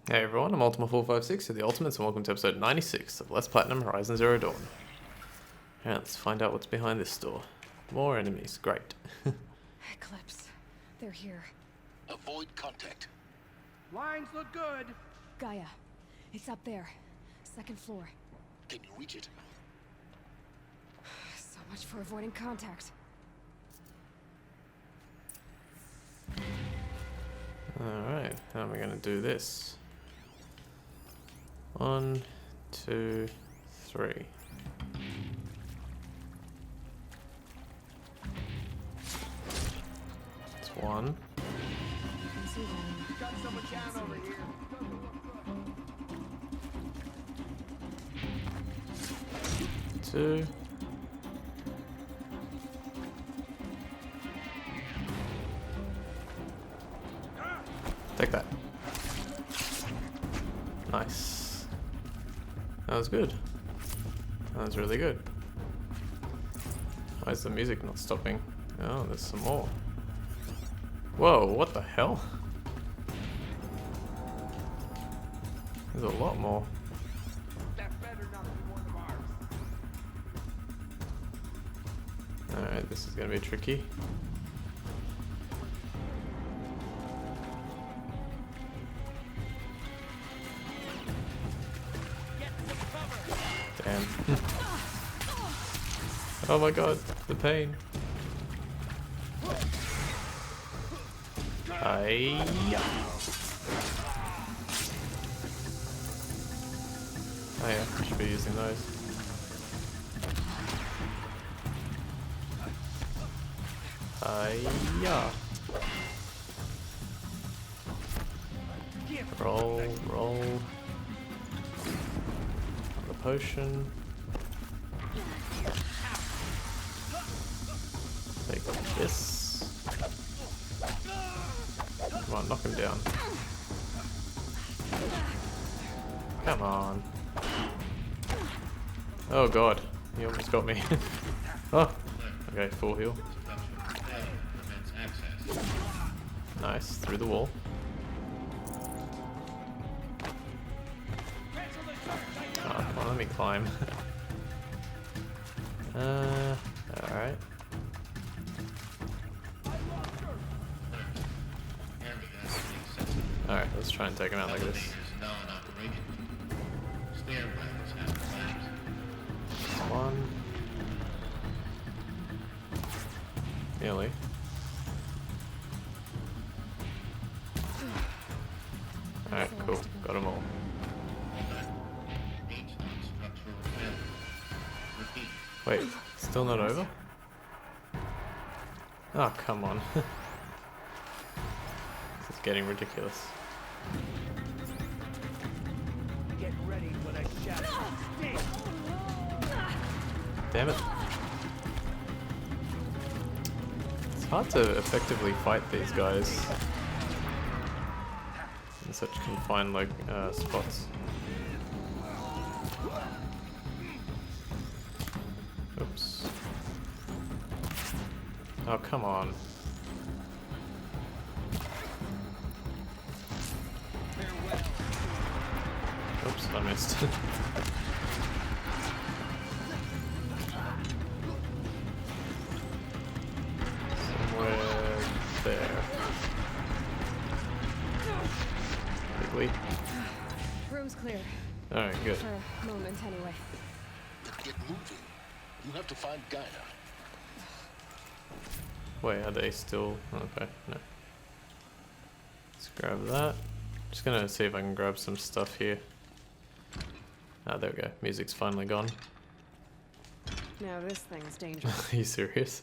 Hey everyone, I'm Ultima456 of the Ultimates and welcome to episode 96 of Let's Platinum Horizon Zero Dawn. Alright, let's find out what's behind this door. More enemies, great. Eclipse. They're here. Avoid contact. Lines look good. Gaia. It's up there. Second floor. Can you reach it? So much for avoiding contact. Alright, how am I going to do this? 1, 2, 3. It's 1. Can see them. Got someone down over here. 2. Take that. Nice. That was good. That was really good. Why is the music not stopping? Oh, there's some more. Whoa, what the hell? There's a lot more. That better not be one of ours. Alright, this is gonna be tricky. Damn. Oh my god, the pain. Aye. Oh yeah, I should be using those. Aye. Roll, roll. The potion. Take this. Come on, knock him down. Come on. Oh god, he almost got me. Oh, okay, full heal. Nice, through the wall. Oh, come on, let me climb. Alright. Alright, let's try and take him out like this. One. Nearly. Alright, cool. Got them all. Wait, still not over? Oh, come on. This is getting ridiculous. Get ready for the shadow. Stay. Damn it. It's hard to effectively fight these guys in such confined spots. Oops. Oh, come on. Oops, I missed. Somewhere there. Quickly. Room's clear. Alright, good. For a moment, anyway. Then get moving. You have to find Gaia. Wait, are they still... Okay, no. Let's grab that. Just gonna see if I can grab some stuff here. Ah, there we go. Music's finally gone. Now this thing's dangerous. Are you serious?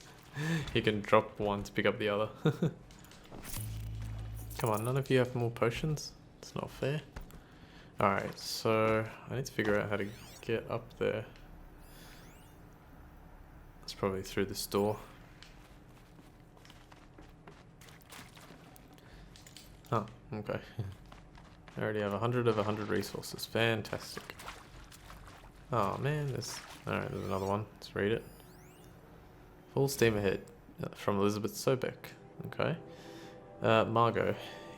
You can drop one to pick up the other. Come on, none of you have more potions? It's not fair. Alright, so I need to figure out how to get up there. It's probably through this door. Oh, okay. I already have 100 of 100 resources. Fantastic. Oh man, alright, there's another one. Let's read it. Full steam ahead. From Elizabeth Sobek. Okay. Margot.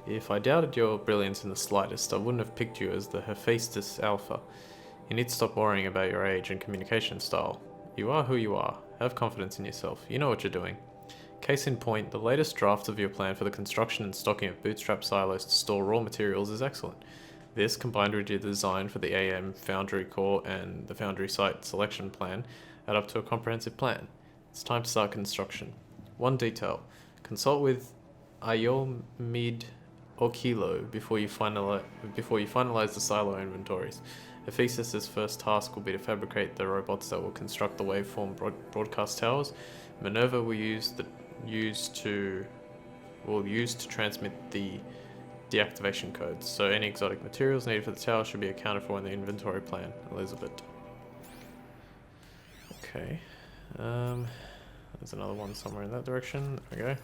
If I doubted your brilliance in the slightest, I wouldn't have picked you as the Hephaestus Alpha. You need to stop worrying about your age and communication style. You are who you are. Have confidence in yourself. You know what you're doing. Case in point, the latest draft of your plan for the construction and stocking of bootstrap silos to store raw materials is excellent. This, combined with your design for the AM Foundry core and the Foundry site selection plan, add up to a comprehensive plan. It's time to start construction. One detail. Consult with Ayomid Okilo before you finalize the silo inventories. Hephaestus' first task will be to fabricate the robots that will construct the waveform broadcast towers. Minerva will use to transmit the deactivation codes, so any exotic materials needed for the tower should be accounted for in the inventory plan. Elizabeth. Okay. There's another one somewhere in that direction. There we go.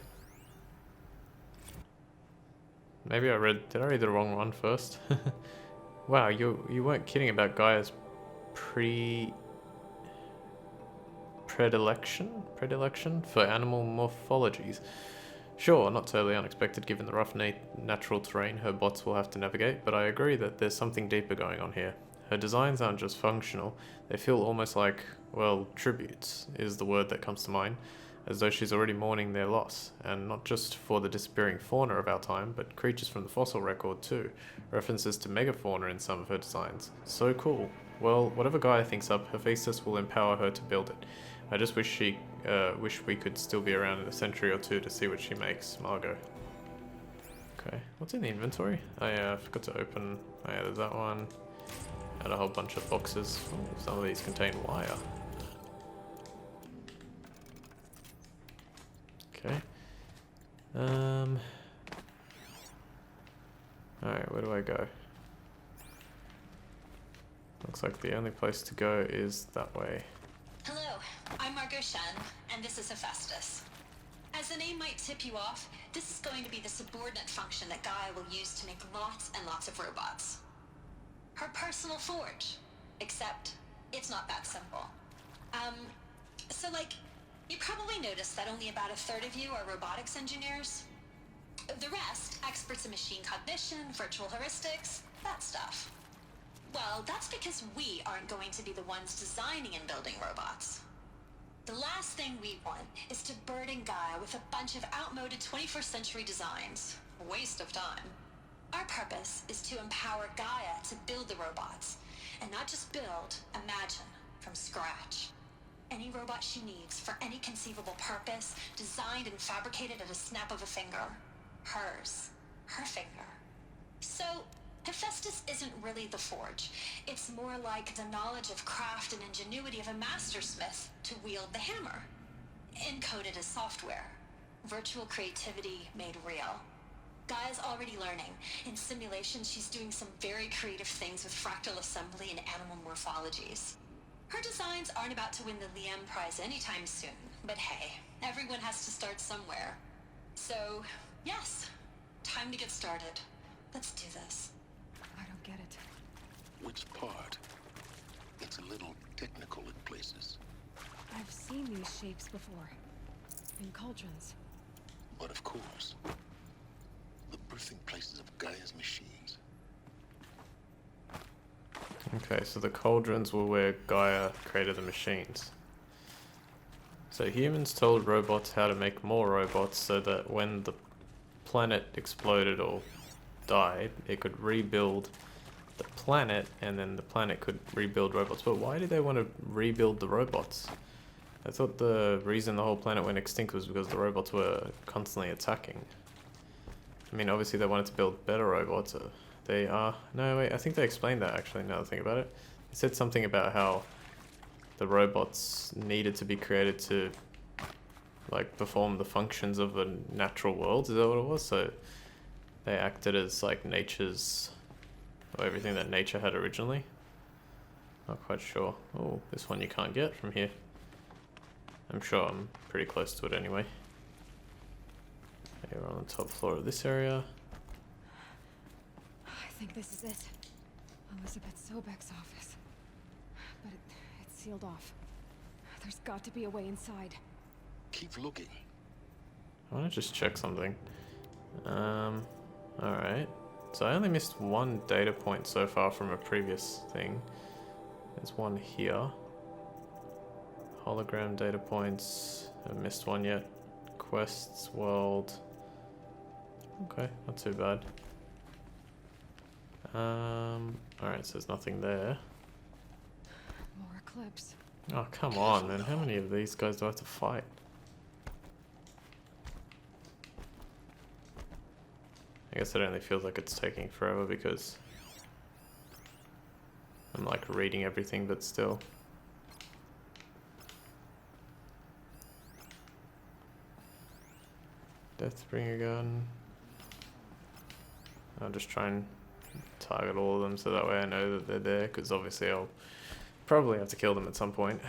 Maybe did I read the wrong one first? Wow, you weren't kidding about Gaia's predilection for animal morphologies. Sure, not totally unexpected given the rough natural terrain her bots will have to navigate, but I agree that there's something deeper going on here. Her designs aren't just functional, they feel almost like, well, tributes is the word that comes to mind, as though she's already mourning their loss, and not just for the disappearing fauna of our time, but creatures from the fossil record too. References to megafauna in some of her designs. So cool. Well, whatever Gaia thinks up, Hephaestus will empower her to build it. I just wish we could still be around in a century or two to see what she makes. Margot. Okay, what's in the inventory? Oh yeah, I forgot to open. Oh yeah, there's that one. Had a whole bunch of boxes. Ooh, some of these contain wire. Okay. Alright, where do I go? Looks like the only place to go is that way. Hello, I'm Margot Shen, and this is Hephaestus. As the name might tip you off, this is going to be the subordinate function that Gaia will use to make lots and lots of robots. Her personal forge. Except, it's not that simple. So you probably noticed that only about a third of you are robotics engineers. The rest, experts in machine cognition, virtual heuristics, that stuff. Well, that's because we aren't going to be the ones designing and building robots. The last thing we want is to burden Gaia with a bunch of outmoded 21st century designs. A waste of time. Our purpose is to empower Gaia to build the robots, and not just build, imagine, from scratch. Any robot she needs for any conceivable purpose, designed and fabricated at a snap of a finger. Hers. Her finger. So, Hephaestus isn't really the forge. It's more like the knowledge of craft and ingenuity of a mastersmith to wield the hammer. Encoded as software. Virtual creativity made real. Gaia's already learning. In simulations, she's doing some very creative things with fractal assembly and animal morphologies. Her designs aren't about to win the Liam Prize anytime soon, but hey, everyone has to start somewhere. So, yes, time to get started. Let's do this. I don't get it. Which part? It's a little technical in places. I've seen these shapes before. In cauldrons. But of course, the birthing places of Gaia's machines. Okay, so the cauldrons were where Gaia created the machines. So humans told robots how to make more robots so that when the planet exploded or died, it could rebuild the planet and then the planet could rebuild robots. But why did they want to rebuild the robots? I thought the reason the whole planet went extinct was because the robots were constantly attacking. I mean, obviously they wanted to build better robots. No, wait, I think they explained that actually, now that I think about it. They said something about how the robots needed to be created to, like, perform the functions of a natural world. Is that what it was? So they acted as, like, everything that nature had originally. Not quite sure. Oh, this one you can't get from here. I'm sure I'm pretty close to it anyway. Okay, we're on the top floor of this area. I think this is it. Elizabeth Sobek's office. But it's sealed off. There's got to be a way inside. Keep looking. I want to just check something. Alright. So I only missed one data point so far from a previous thing. There's one here. Hologram data points. I missed one yet. Quests, world. Okay, not too bad. Alright, so there's nothing there. More eclipse. Oh, come on, man. How many of these guys do I have to fight? I guess it only feels like it's taking forever because I'm like reading everything, but still. Deathbringer gun. I'll just try and target all of them so that way I know that they're there, because obviously I'll probably have to kill them at some point.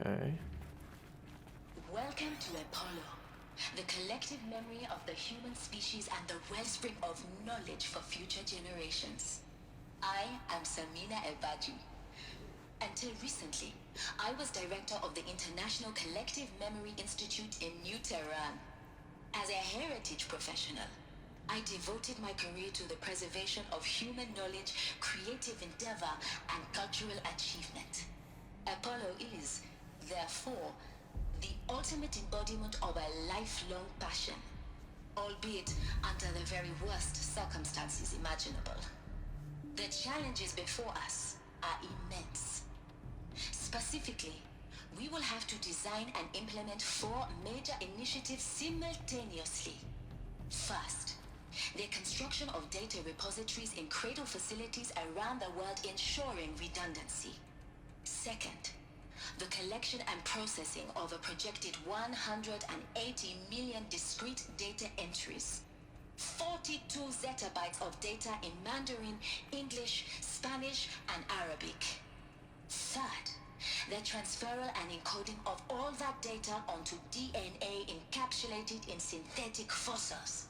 Okay. Welcome to Apollo, the collective memory of the human species and the wellspring of knowledge for future generations. I am Samina Ebaji. Until recently, I was director of the International Collective Memory Institute in New Tehran. As a heritage professional, I devoted my career to the preservation of human knowledge, creative endeavor, and cultural achievement. Apollo is, therefore, the ultimate embodiment of a lifelong passion, albeit under the very worst circumstances imaginable. The challenges before us are immense. Specifically, we will have to design and implement 4 major initiatives simultaneously. First, the construction of data repositories in cradle facilities around the world ensuring redundancy. Second, the collection and processing of a projected 180 million discrete data entries. 42 zettabytes of data in Mandarin, English, Spanish, and Arabic. Third, the transferal and encoding of all that data onto DNA encapsulated in synthetic fossils.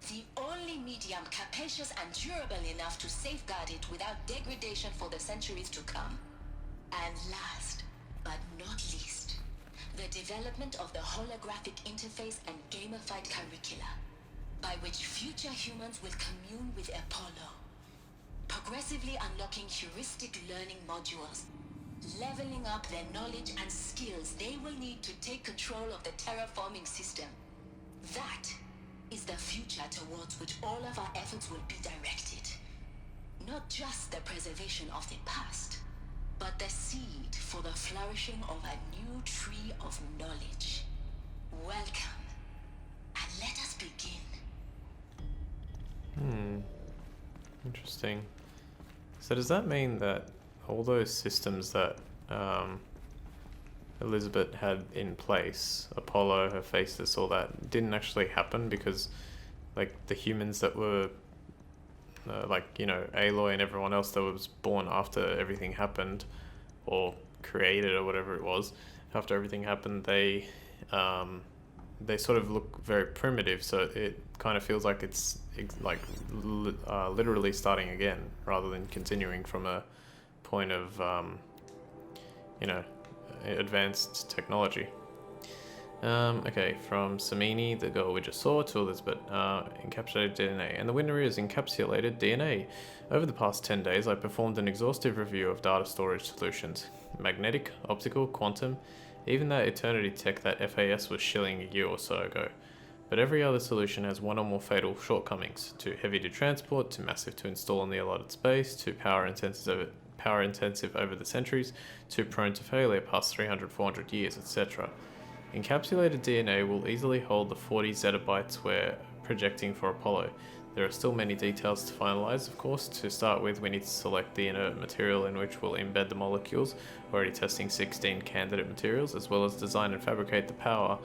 The only medium capacious and durable enough to safeguard it without degradation for the centuries to come. And last, but not least, the development of the holographic interface and gamified curricula, by which future humans will commune with Apollo, progressively unlocking heuristic learning modules, leveling up their knowledge and skills they will need to take control of the terraforming system. That is the future towards which all of our efforts will be directed. Not just the preservation of the past, but the seed for the flourishing of a new tree of knowledge. Welcome, and let us begin. Interesting. So does that mean that all those systems that Elizabeth had in place, Apollo, her faceless, all that, didn't actually happen because, like, the humans that were, like, you know, Aloy and everyone else that was born after everything happened, or created, or whatever it was, after everything happened, they sort of look very primitive, so it kind of feels like it's like literally starting again, rather than continuing from a point of, you know, advanced technology. Okay, from Samini, the girl we just saw, to Elizabeth, encapsulated DNA. And the winner is encapsulated DNA. Over the past 10 days, I performed an exhaustive review of data storage solutions. Magnetic, optical, quantum, even that eternity tech that FAS was shilling a year or so ago. But every other solution has one or more fatal shortcomings. Too heavy to transport, too massive to install in the allotted space, too power intensive over the centuries, too prone to failure past 300-400 years, etc. Encapsulated DNA will easily hold the 40 zettabytes we're projecting for Apollo. There are still many details to finalize, of course. To start with, we need to select the inert material in which we'll embed the molecules, already testing 16 candidate materials, as well as design and fabricate the power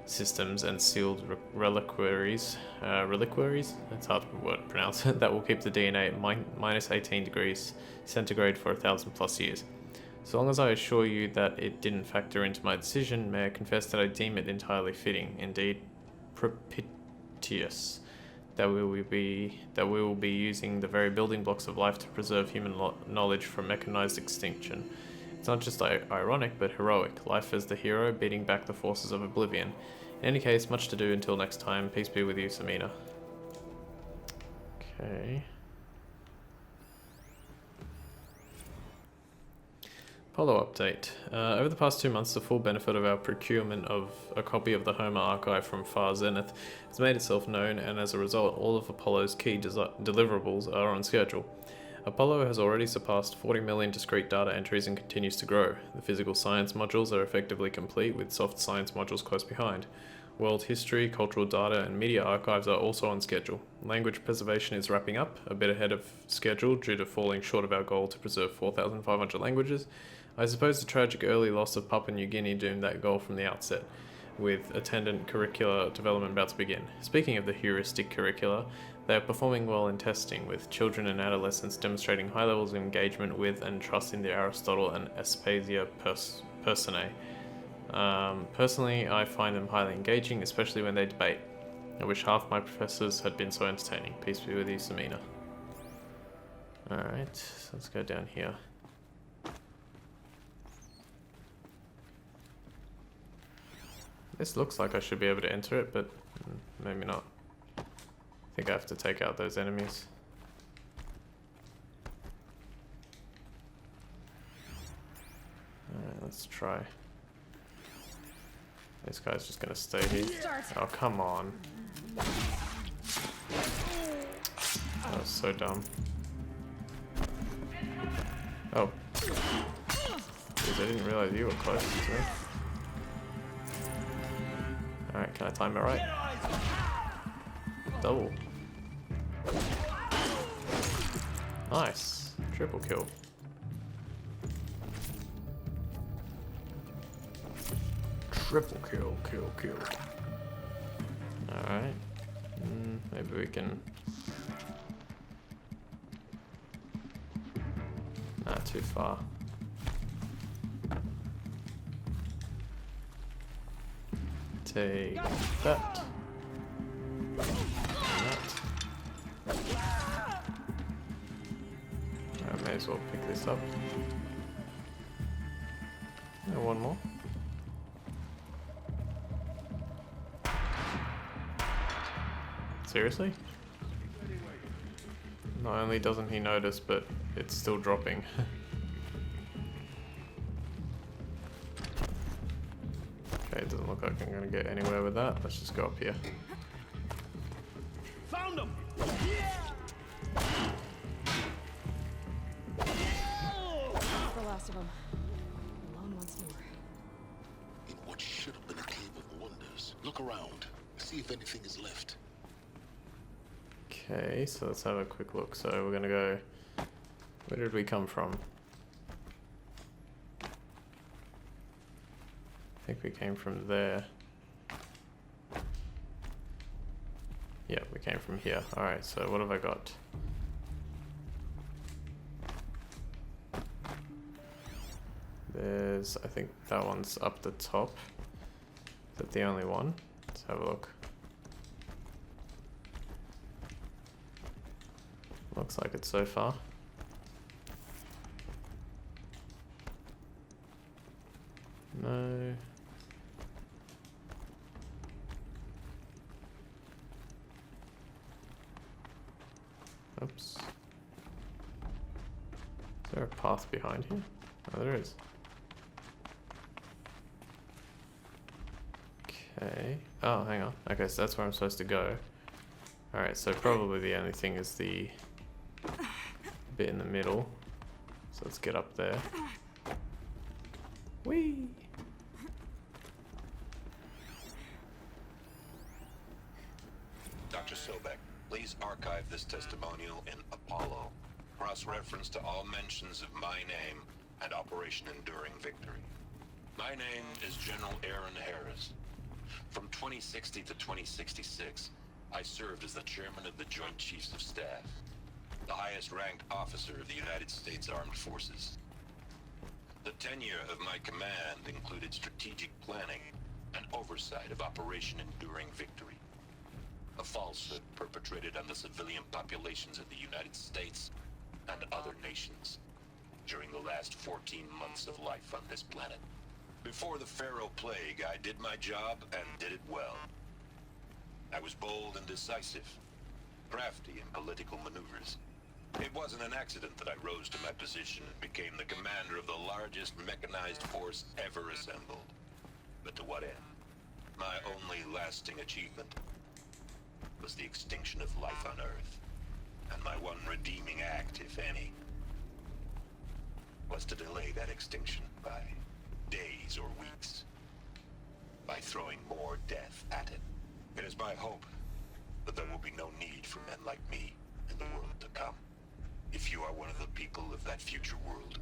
systems and sealed reliquaries, that's hard to pronounce, that will keep the DNA at minus 18 degrees centigrade for 1,000 plus years. So long as I assure you that it didn't factor into my decision, may I confess that I deem it entirely fitting, indeed propitious. that we will be using the very building blocks of life to preserve human knowledge from mechanized extinction. It's not just ironic, but heroic. Life as the hero beating back the forces of oblivion. In any case, much to do until next time. Peace be with you, Samina. Okay. Apollo update. Over the past 2 months, the full benefit of our procurement of a copy of the Homer archive from Far Zenith has made itself known, and as a result, all of Apollo's key deliverables are on schedule. Apollo has already surpassed 40 million discrete data entries and continues to grow. The physical science modules are effectively complete, with soft science modules close behind. World history, cultural data, and media archives are also on schedule. Language preservation is wrapping up, a bit ahead of schedule due to falling short of our goal to preserve 4,500 languages. I suppose the tragic early loss of Papua New Guinea doomed that goal from the outset, with attendant curricular development about to begin. Speaking of the heuristic curricula, they are performing well in testing, with children and adolescents demonstrating high levels of engagement with and trust in the Aristotle and Aspasia personae. Personally, I find them highly engaging, especially when they debate. I wish half my professors had been so entertaining. Peace be with you, Samina. Alright, so let's go down here. This looks like I should be able to enter it, but maybe not. I think I have to take out those enemies. Alright, let's try. This guy's just gonna stay here. Oh, come on. That was so dumb. Oh. Jeez, I didn't realize you were close to me. Alright, can I time it right? Double. Nice. Triple kill. Triple kill. Alright. Maybe we can... Not too far. Take that. And that. I may as well pick this up. And one more. Seriously? Not only doesn't he notice, but it's still dropping. Okay, it doesn't look like I'm gonna get anywhere with that. Let's just go up here. Found him! That's the last of them. Alone once more. In what should have been a cave of wonders. Look around. See if anything is left. Okay, so let's have a quick look. So we're gonna go... Where did we come from? I think we came from there. Yeah, we came from here. Alright, so what have I got? There's... I think that one's up the top. Is that the only one? Let's have a look. Looks like it so far. No. Oops. Is there a path behind here? Oh, there is. Okay. Oh, hang on. Okay, so that's where I'm supposed to go. Alright, so probably the only thing is the bit in the middle. So let's get up there. Whee! Dr. Sobek, please archive this testimonial in Apollo. Cross-reference to all mentions of my name and Operation Enduring Victory. My name is General Aaron Harris. From 2060 to 2066, I served as the chairman of the Joint Chiefs of Staff, the highest-ranked officer of the United States Armed Forces. The tenure of my command included strategic planning and oversight of Operation Enduring Victory. A falsehood perpetrated on the civilian populations of the United States and other nations during the last 14 months of life on this planet. Before the Pharaoh Plague, I did my job and did it well. I was bold and decisive, crafty in political maneuvers. It wasn't an accident that I rose to my position and became the commander of the largest mechanized force ever assembled. But to what end? My only lasting achievement was the extinction of life on Earth. And my one redeeming act, if any, was to delay that extinction by days or weeks, by throwing more death at it. It is my hope that there will be no need for men like me in the world to come. If you are one of the people of that future world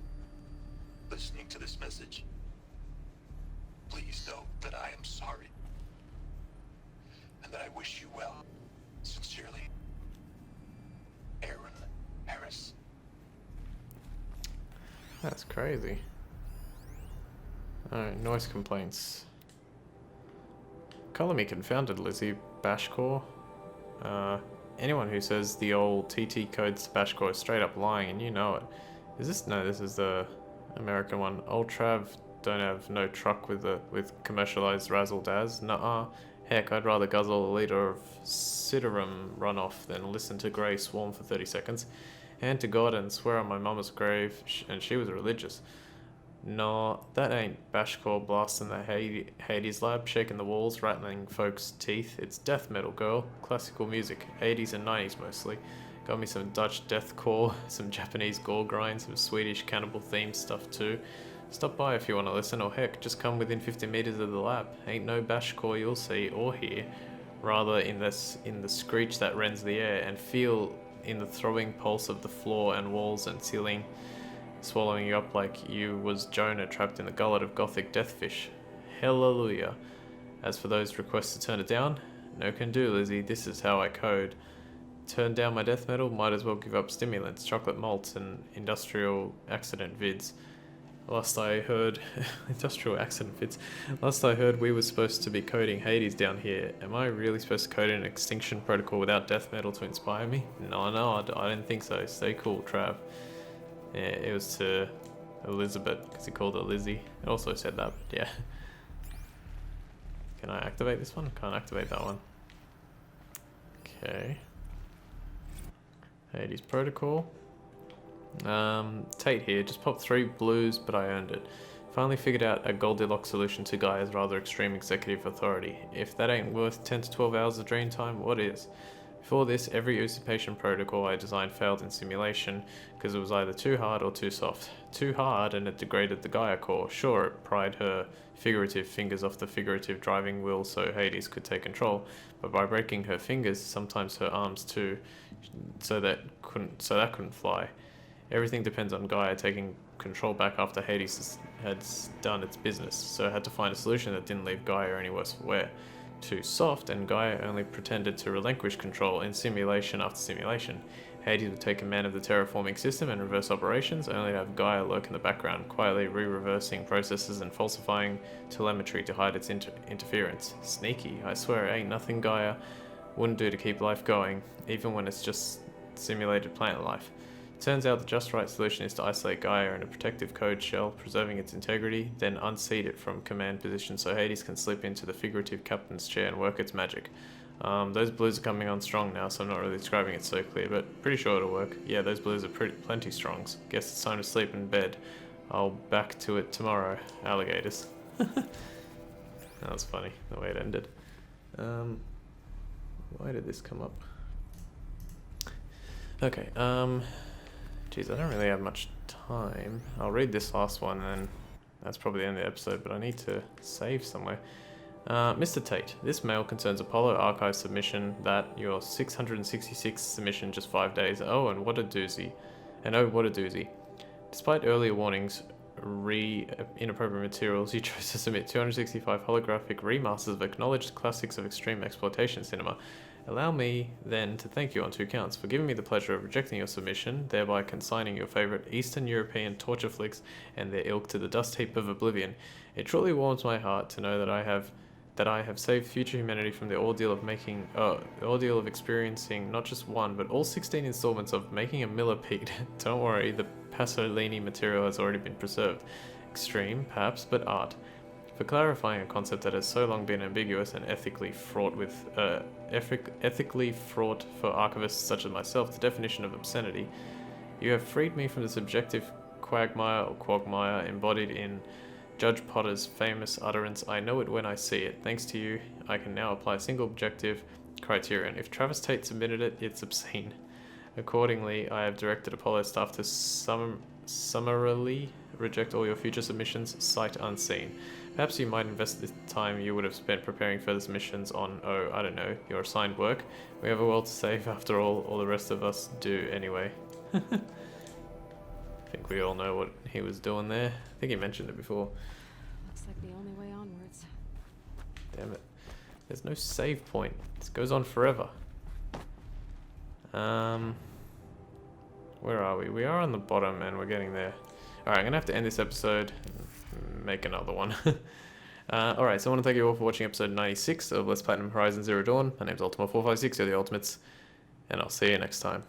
listening to this message, please know that I am sorry, and that I wish you well. Sincerely, Aaron Harris. That's crazy. Alright, noise complaints. Color me confounded, Lizzie. Bashcore. Anyone who says the old TT codes to Bashcore is straight up lying, and you know it. Is this? No, this is the American one. Old Trav don't have no truck with commercialized razzle dazz. Nuh-uh. Heck, I'd rather guzzle a liter of Ciderum runoff than listen to Grey swarm for 30 seconds. Hand to God and swear on my mama's grave, and she was religious. No, that ain't Bashcore blasting the Hades lab, shaking the walls, rattling folks' teeth. It's death metal, girl. Classical music, 80s and 90s mostly. Got me some Dutch deathcore, some Japanese gore grind, some Swedish cannibal themed stuff too. Stop by if you want to listen, or heck, just come within 50 meters of the lab. Ain't no Bashcore you'll see or hear. Rather in the screech that rends the air, and feel in the throbbing pulse of the floor and walls and ceiling, swallowing you up like you was Jonah trapped in the gullet of gothic deathfish. Hallelujah. As for those requests to turn it down, no can do, Lizzie, this is how I code. Turn down my death metal, might as well give up stimulants, chocolate malts, and industrial accident vids. Last I heard, industrial accident vids. Last I heard we were supposed to be coding Hades down here. Am I really supposed to code an extinction protocol without death metal to inspire me? No, I didn't think so. Stay cool, Trav. Yeah, it was to Elizabeth, because he called her Lizzie. It also said that, but yeah. Can I activate this one? Can't activate that one. Okay. Hades protocol. Tate here, just popped 3 blues, but I earned it. Finally figured out a Goldilocks solution to Gaia's rather extreme executive authority. If that ain't worth 10 to 12 hours of dream time, what is? Before this, every usurpation protocol I designed failed in simulation, because it was either too hard or too soft. Too hard and it degraded the Gaia core. Sure, it pried her figurative fingers off the figurative driving wheel so Hades could take control, but by breaking her fingers, sometimes her arms too, so that couldn't fly. Everything depends on Gaia taking control back after Hades had done its business, so I had to find a solution that didn't leave Gaia any worse for wear. Too soft, and Gaia only pretended to relinquish control in simulation after simulation. Hades would take command of the terraforming system and reverse operations, only to have Gaia lurk in the background, quietly re-reversing processes and falsifying telemetry to hide its interference. Sneaky, I swear, ain't nothing Gaia wouldn't do to keep life going, even when it's just simulated plant life. Turns out the just right solution is to isolate Gaia in a protective code shell, preserving its integrity, then unseat it from command position so Hades can slip into the figurative captain's chair and work its magic. Those blues are coming on strong now, so I'm not really describing it so clear, but pretty sure it'll work. Yeah, those blues are plenty strongs. Guess it's time to sleep in bed. I'll back to it tomorrow. Alligators. That was funny, the way it ended. Why did this come up? Okay, geez, I don't really have much time. I'll read this last one and then that's probably the end of the episode, but I need to save somewhere. Mr. Tate, this mail concerns Apollo archive submission that your 666th submission just 5 days. Oh, and what a doozy. Despite earlier warnings, inappropriate materials, you chose to submit 265 holographic remasters of acknowledged classics of extreme exploitation cinema. Allow me, then, to thank you on 2 counts for giving me the pleasure of rejecting your submission, thereby consigning your favourite Eastern European torture flicks and their ilk to the dust heap of oblivion. It truly warms my heart to know that I have that I have saved future humanity from the ordeal of experiencing not just one, but all 16 installments of making a millipede. Don't worry, the Pasolini material has already been preserved. Extreme, perhaps, but art. For clarifying a concept that has so long been ambiguous and ethically fraught for archivists such as myself, the definition of obscenity, you have freed me from the subjective quagmire or quagmire embodied in Judge Potter's famous utterance, "I know it when I see it." Thanks to you, I can now apply a single objective criterion. If Travis Tate submitted it, it's obscene. Accordingly, I have directed Apollo staff to summarily reject all your future submissions, sight unseen. Perhaps you might invest the time you would have spent preparing further submissions on, oh, I don't know, your assigned work. We have a world to save after all the rest of us do anyway. I think we all know what he was doing there. I think he mentioned it before. Looks like the only way onwards. Damn it. There's no save point. This goes on forever. Where are we? We are on the bottom and we're getting there. Alright, I'm going to have to end this episode and make another one. Alright, so I want to thank you all for watching episode 96 of Let's Platinum Horizon Zero Dawn. My name's Ultima456, you're the Ultimates, and I'll see you next time.